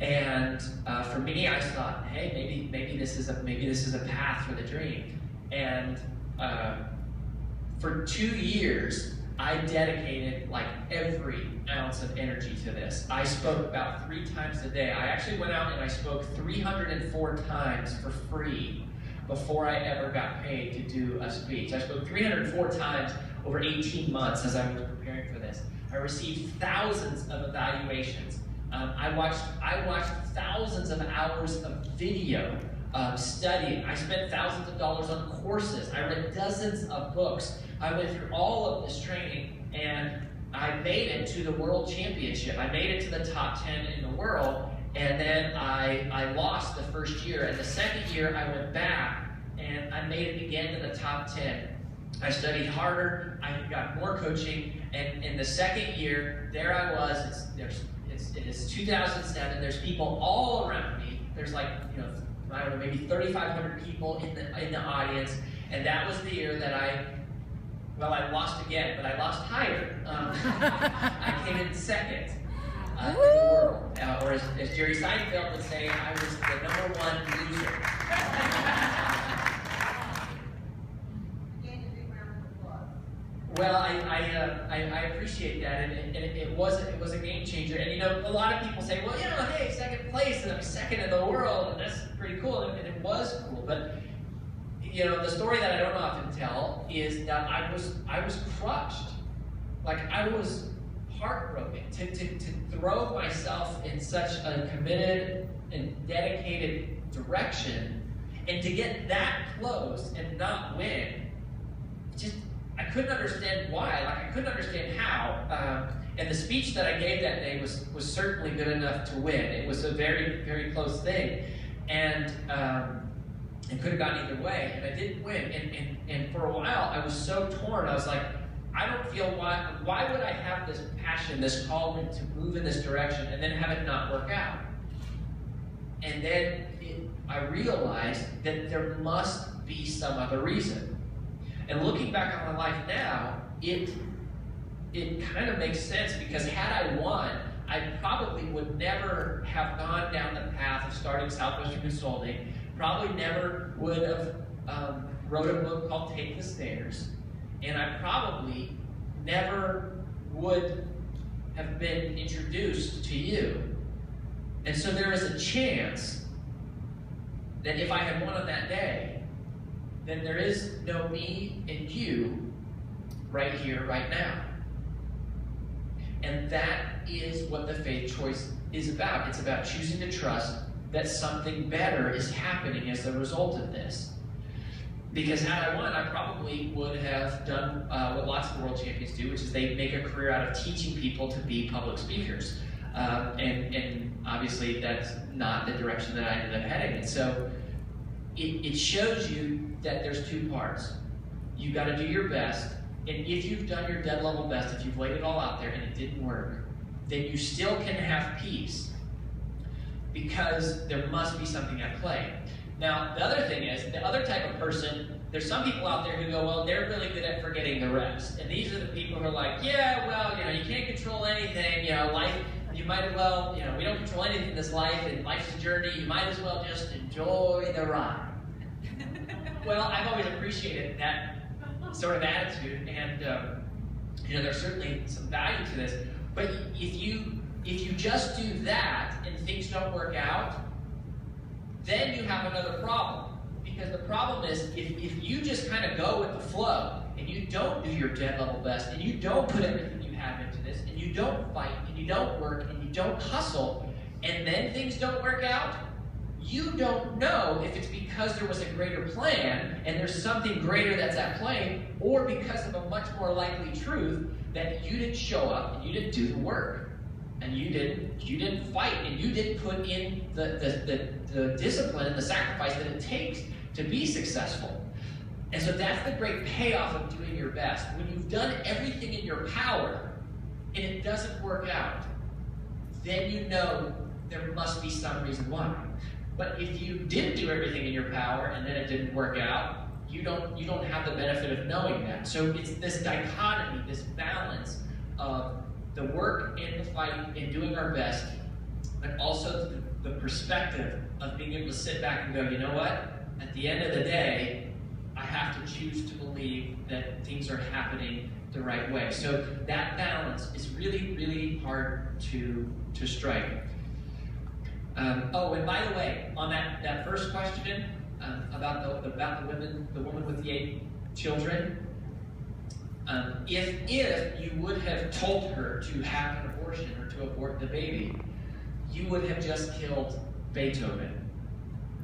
And for me, I thought, hey, maybe this is a path for the dream. And for 2 years, I dedicated like every ounce of energy to this. I spoke about 3 times a day. I actually went out and I spoke 304 times for free before I ever got paid to do a speech. I spoke 304 times over 18 months as I was preparing for this. I received thousands of evaluations. I watched thousands of hours of video studying. I spent thousands of dollars on courses. I read dozens of books. I went through all of this training, and I made it to the world championship. I made it to the top 10 in the world, and then I lost the first year. And the second year, I went back, and I made it again to the top 10. I studied harder, I got more coaching, and in the second year, there I was. It is 2007. There's people all around me. There's like, I don't know, maybe 3,500 people in the audience, and that was the year that I lost again, but I lost higher. I came in second in the world, or as Jerry Seinfeld would say, I was the #1 loser. Well, I appreciate that, and it was a game changer. And a lot of people say, well, hey, second place, and I'm second in the world, and that's pretty cool, and it was cool. But the story that I don't often tell is that I was crushed, like I was heartbroken to throw myself in such a committed and dedicated direction, and to get that close and not win. I couldn't understand why. Like, I couldn't understand how. And the speech that I gave that day was certainly good enough to win. It was a very, very close thing, and it could have gone either way. And I didn't win. And for a while, I was so torn. I was like, I don't feel why would I have this passion, this calling to move in this direction, and then have it not work out? And then I realized that there must be some other reason. And looking back on my life now, it kind of makes sense, because had I won, I probably would never have gone down the path of starting Southwestern Consulting, probably never would have wrote a book called Take the Stairs, and I probably never would have been introduced to you. And so there is a chance that if I had won on that day, then there is no me and you right here, right now. And that is what the faith choice is about. It's about choosing to trust that something better is happening as a result of this. Because had I won, I probably would have done what lots of the world champions do, which is they make a career out of teaching people to be public speakers. And obviously that's not the direction that I ended up heading. And so it shows you that there's two parts. You got to do your best, and if you've done your dead level best, if you've laid it all out there and it didn't work, then you still can have peace, because there must be something at play. Now, the other thing is, the other type of person, there's some people out there who go, well, they're really good at forgetting the rest. And these are the people who are like, yeah, well, you can't control anything, life, you might as well, we don't control anything in this life, and life's a journey, you might as well just enjoy the ride. Well, I've always appreciated that sort of attitude, and there's certainly some value to this. But if you just do that and things don't work out, then you have another problem. Because the problem is, if you just kind of go with the flow, and you don't do your dead level best, and you don't put everything you have into this, and you don't fight, and you don't work, and you don't hustle, and then things don't work out, you don't know if it's because there was a greater plan and there's something greater that's at play, or because of a much more likely truth that you didn't show up and you didn't do the work, and you didn't fight, and you didn't put in the discipline and the sacrifice that it takes to be successful. And so that's the great payoff of doing your best. When you've done everything in your power and it doesn't work out, then you know there must be some reason why. But if you didn't do everything in your power and then it didn't work out, you don't have the benefit of knowing that. So it's this dichotomy, this balance of the work and the fight and doing our best, but also the perspective of being able to sit back and go, you know what? At the end of the day, I have to choose to believe that things are happening the right way. So that balance is really, really hard to strike. Oh, and by the way, on that first question about the woman with the 8 children, if you would have told her to have an abortion or to abort the baby, you would have just killed Beethoven.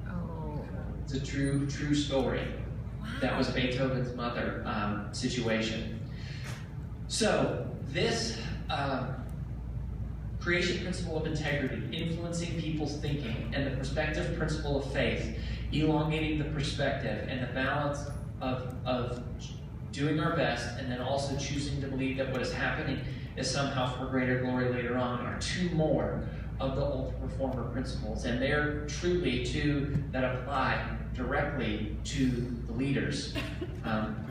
Oh.
It's a true story. That was Beethoven's mother situation. So this creation principle of integrity, influencing people's thinking, and the perspective principle of faith, elongating the perspective, and the balance of doing our best, and then also choosing to believe that what is happening is somehow for greater glory later on, are two more of the ultimate performer principles. And they're truly two that apply directly to the leaders,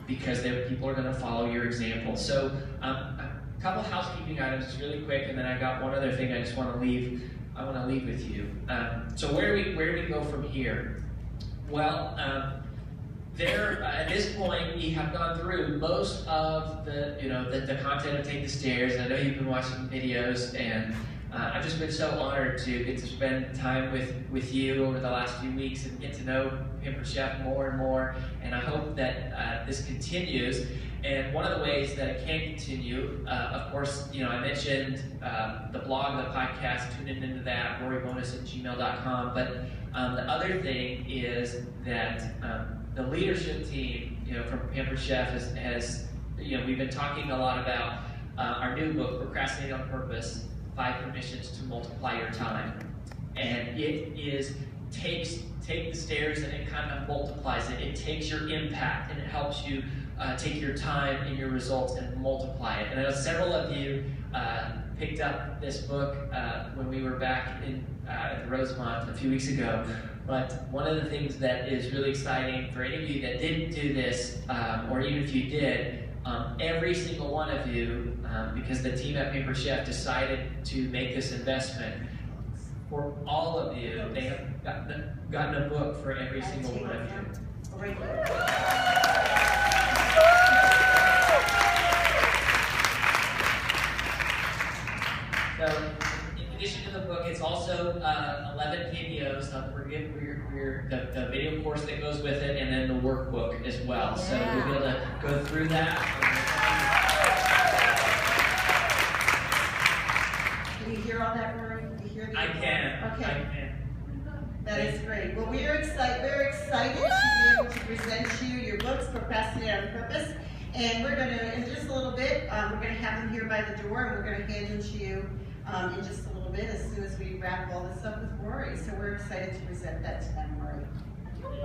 because people are going to follow your example. So a couple housekeeping items just really quick, and then I got one other thing I just want to leave. I want to leave with you. So where do we go from here? Well, at this point, we have gone through most of the content of Take the Stairs. I know you've been watching videos, and I've just been so honored to get to spend time with you over the last few weeks and get to know Pampered Chef more and more. And I hope that this continues. And one of the ways that it can continue, of course, I mentioned the blog, the podcast. Tune into that, rorybonus@gmail.com. But the other thing is that the leadership team, from Pampered Chef has we've been talking a lot about our new book, Procrastinate on Purpose: 5 Permissions to Multiply Your Time. And it take the stairs and it kind of multiplies it. It takes your impact and it helps you take your time and your results and multiply it. And I know several of you picked up this book when we were back at the Rosemont a few weeks ago. But one of the things that is really exciting for any of you that didn't do this, or even if you did, every single one of you, because the team at Pampered Chef decided to make this investment, for all of you, they have gotten a book for every single one of you. So, in addition to the book, it's also 11 videos. The video course that goes with it, and then the workbook as well. So we'll be able to go through that.
Can you hear all that, Rory? Can you hear the
I can.
Okay.
I can.
That is great. Well, we're excited to be able to present you your books, Procrastinate on Purpose. And we're going to, in just a little bit, we're going to have them here by the door, and we're going to hand them to you in just a little bit as soon as we wrap all this up with Rory. So we're excited to present that to them, Rory.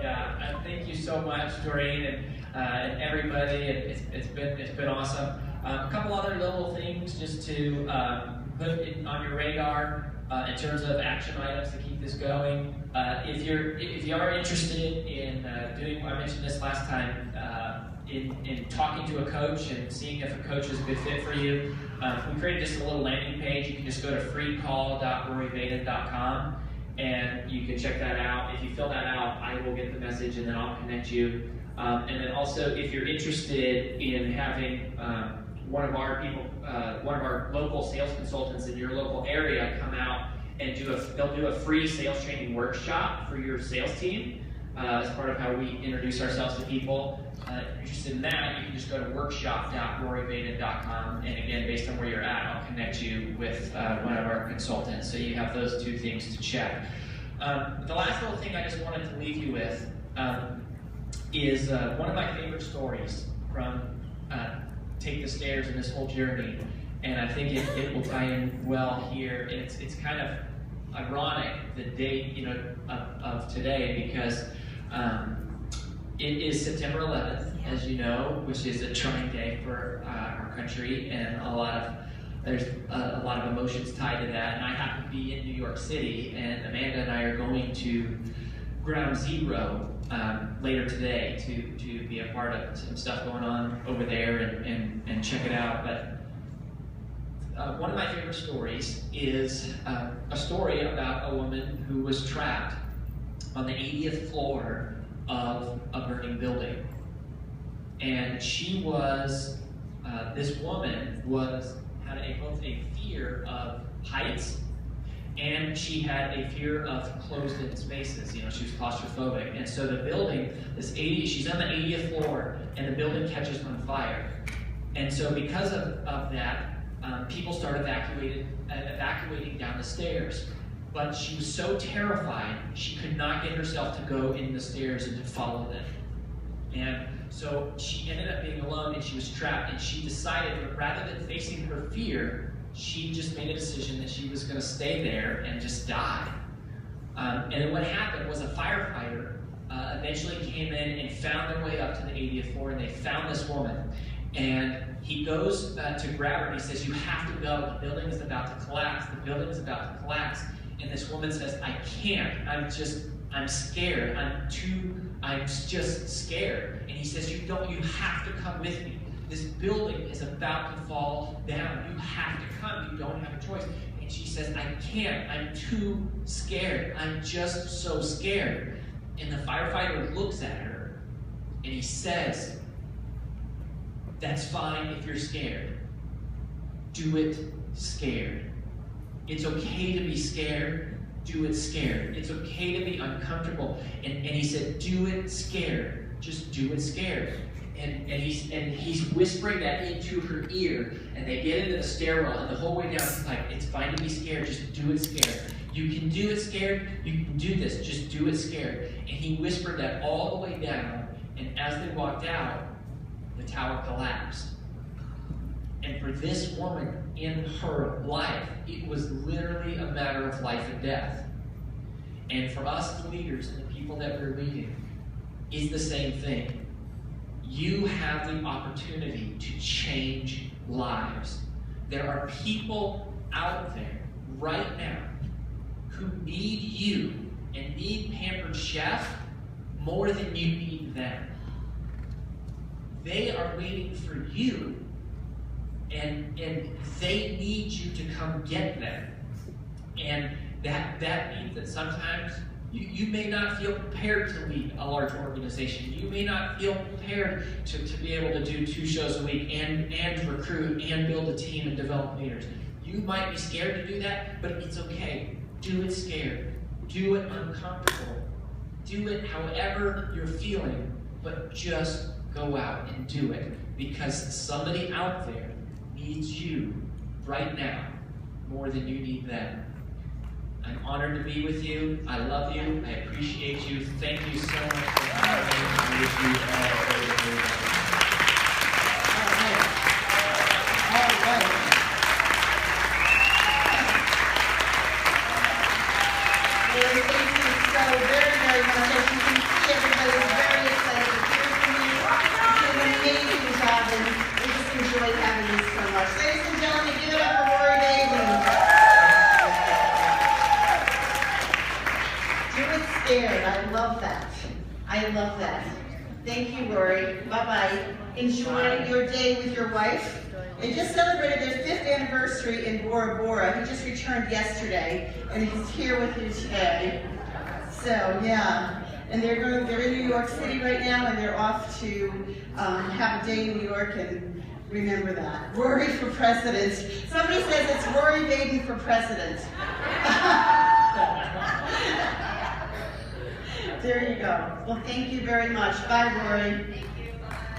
Yeah, thank you so much, Doreen, and everybody. It's been awesome. A couple other little things just to put on your radar in terms of action items to keep this going. If you are interested in doing, I mentioned this last time, in talking to a coach and seeing if a coach is a good fit for you, we created just a little landing page. You can just go to freecall.roryvaden.com and you can check that out. If you fill that out, I will get the message and then I'll connect you. And then also, if you're interested in having one of our local sales consultants in your local area come out and they'll do a free sales training workshop for your sales team as part of how we introduce ourselves to people. If you're interested in that, you can just go to workshop.roryvaden.com, and again, based on where you're at, I'll connect you with one of our consultants. So you have those two things to check. The last little thing I just wanted to leave you with is one of my favorite stories from Take the Stairs in this whole journey, and I think it will tie in well here. It's kind of ironic, the date of today, because it is September 11th, as you know, which is a trying day for our country, and there's a lot of emotions tied to that. And I happen to be in New York City, and Amanda and I are going to Ground Zero later today to be a part of some stuff going on over there and check it out. But one of my favorite stories is a story about a woman who was trapped on the 80th floor of a burning building. And she was, this woman had both a fear of heights, and she had a fear of closed-in spaces. She was claustrophobic. And so the building, she's on the 80th floor, and the building catches on fire. And so because of that, people started evacuating down the stairs. but she was so terrified, she could not get herself to go in the stairs and to follow them. And so she ended up being alone, and she was trapped, and she decided that rather than facing her fear, she just made a decision that she was going to stay there and just die. And then what happened was a firefighter eventually came in and found their way up to the 80th floor, and they found this woman. And he goes to grab her, and he says, "You have to go. The building is about to collapse. The building is about to collapse." And this woman says, "I can't. I'm scared. I'm just scared." And he says, "You have to come with me. This building is about to fall down. You have to come. You don't have a choice." And she says, "I can't. I'm too scared. I'm just so scared." And the firefighter looks at her and he says, "That's fine if you're scared. Do it scared. It's okay to be scared. Do it scared. It's okay to be uncomfortable." And he said, "Do it scared. Just do it scared." And he's whispering that into her ear, and they get into the stairwell, and the whole way down, he's like, "It's fine to be scared. Just do it scared. You can do it scared. You can do this. Just do it scared." And he whispered that all the way down, and as they walked out, the tower collapsed. And for this woman in her life, it was literally a matter of life and death. And for us, the leaders and the people that we're leading, it's the same thing. You have the opportunity to change lives. There are people out there right now who need you and need Pampered Chef more than you need them. They are waiting for you, and they need you to come get them. And that means that sometimes you may not feel prepared to lead a large organization. You may not feel prepared to be able to do 2 shows a week and recruit and build a team and develop leaders. You might be scared to do that, but it's okay. Do it scared. Do it uncomfortable. Do it however you're feeling, but just go out and do it, because somebody out there needs you right now more than you need them. I'm honored to be with you. I love you. I appreciate you. Thank you so much for having me. I wish you all very, very well.
All right. Well, thank you so very, very much. As you can see, everybody is very excited to hear from you. You did an amazing job, and we just enjoyed having you so much. Ladies and gentlemen, give it up for Rory Vaden. Scared. I love that. I love that. Thank you, Rory. Bye-bye. Enjoy your day with your wife. They just celebrated their 5th anniversary in Bora Bora. He just returned yesterday, and he's here with you today. So, yeah. And they're in New York City right now, and they're off to have a day in New York, and remember that. Rory for president. Somebody says it's Rory Vaden for president. There you go. Well, thank you very much. Bye, Rory.